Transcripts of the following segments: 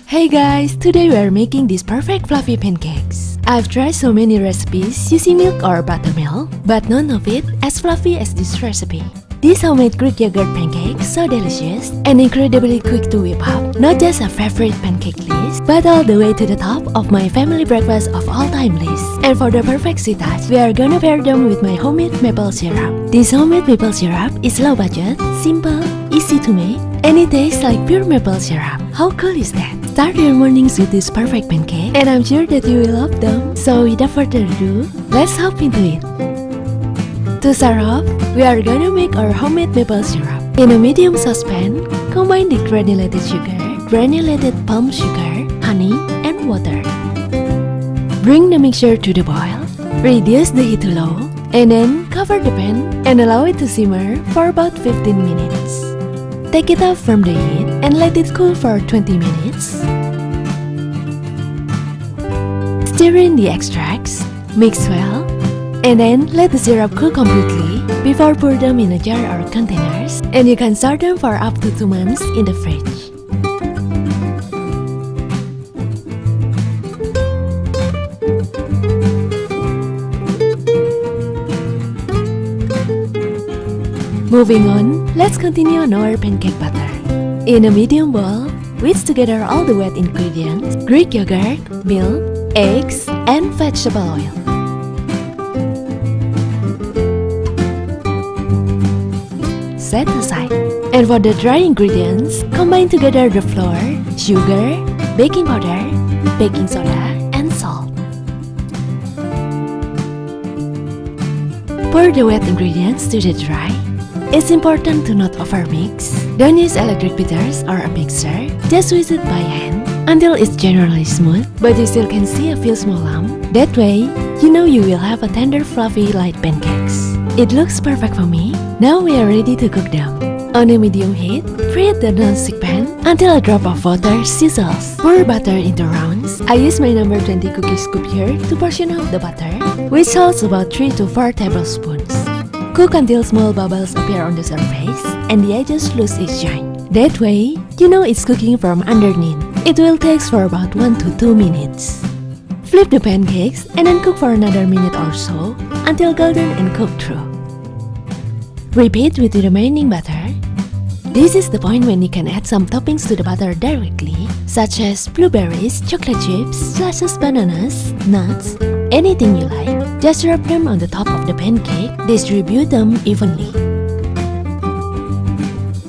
Hey guys, today we are making these perfect fluffy pancakes. I've tried so many recipes using milk or buttermilk, but none of it as fluffy as this recipe. These homemade Greek yogurt pancakes so delicious and incredibly quick to whip up. Not just a favorite pancake list, but all the way to the top of my family breakfast of all time list. And for the perfect sweet touch, we are gonna pair them with my homemade maple syrup. This homemade maple syrup is low budget, simple, easy to make, and it tastes like pure maple syrup. How cool is that? Start your mornings with this perfect pancake, and I'm sure that you will love them. So without further ado, let's hop into it. To start off, we are gonna make our homemade maple syrup. In a medium saucepan, combine the granulated sugar, granulated palm sugar, honey, and water. Bring the mixture to the boil, reduce the heat to low, and then cover the pan and allow it to simmer for about 15 minutes. Take it out from the heat and let it cool for 20 minutes. Stir in the extracts, mix well, and then let the syrup cool completely before pour them in a jar or containers, and you can store them for up to 2 months in the fridge. Moving on, let's continue on our pancake batter. In a medium bowl, whisk together all the wet ingredients, Greek yogurt, milk, eggs, and vegetable oil. Set aside. And for the dry ingredients, combine together the flour, sugar, baking powder, baking soda, and salt. Pour the wet ingredients to the dry. It's important to not overmix. Don't use electric beaters or a mixer. Just whisk it by hand until it's generally smooth, but you still can see a few small lumps. That way, you know you will have a tender, fluffy, light pancakes. It looks perfect for me. Now we are ready to cook them. On a medium heat, preheat the non-stick pan until a drop of water sizzles. Pour butter into rounds. I use my number 20 cookie scoop here to portion out the butter, which holds about 3 to 4 tablespoons. Cook until small bubbles appear on the surface and the edges lose its shine. That way, you know it's cooking from underneath. It will take for about 1 to 2 minutes. Flip the pancakes and then cook for another minute or so until golden and cooked through. Repeat with the remaining butter. This is the point when you can add some toppings to the butter directly, such as blueberries, chocolate chips, slices, bananas, nuts, anything you like. Just rub them on the top of the pancake, distribute them evenly.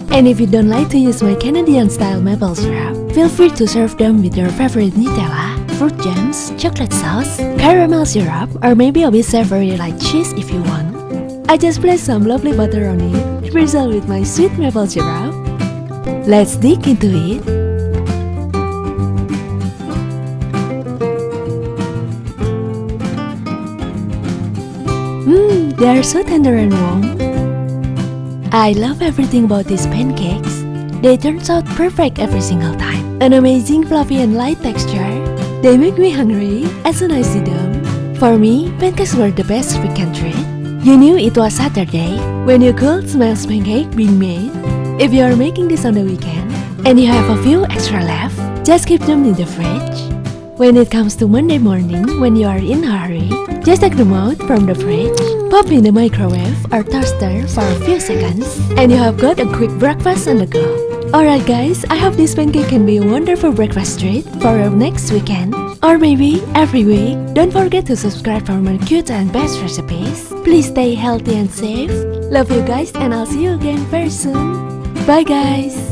And if you don't like to use my Canadian-style maple syrup, feel free to serve them with your favorite Nutella, fruit jams, chocolate sauce, caramel syrup, or maybe a bit savory like cheese if you want. I just placed some lovely butter on it, drizzle with my sweet maple syrup. Let's dig into it. They are so tender and warm. I love everything about these pancakes. They turn out perfect every single time. An amazing fluffy and light texture. They make me hungry as soon as I see them. For me, pancakes were the best weekend treat. You knew it was Saturday when you could smell pancake being made. If you are making this on the weekend and you have a few extra left, just keep them in the fridge. When it comes to Monday morning when you are in a hurry, just take them out from the fridge, pop in the microwave or toaster for a few seconds, and you have got a quick breakfast on the go. Alright guys, I hope this pancake can be a wonderful breakfast treat for your next weekend, or maybe every week. Don't forget to subscribe for more cute and best recipes. Please stay healthy and safe. Love you guys, and I'll see you again very soon. Bye guys!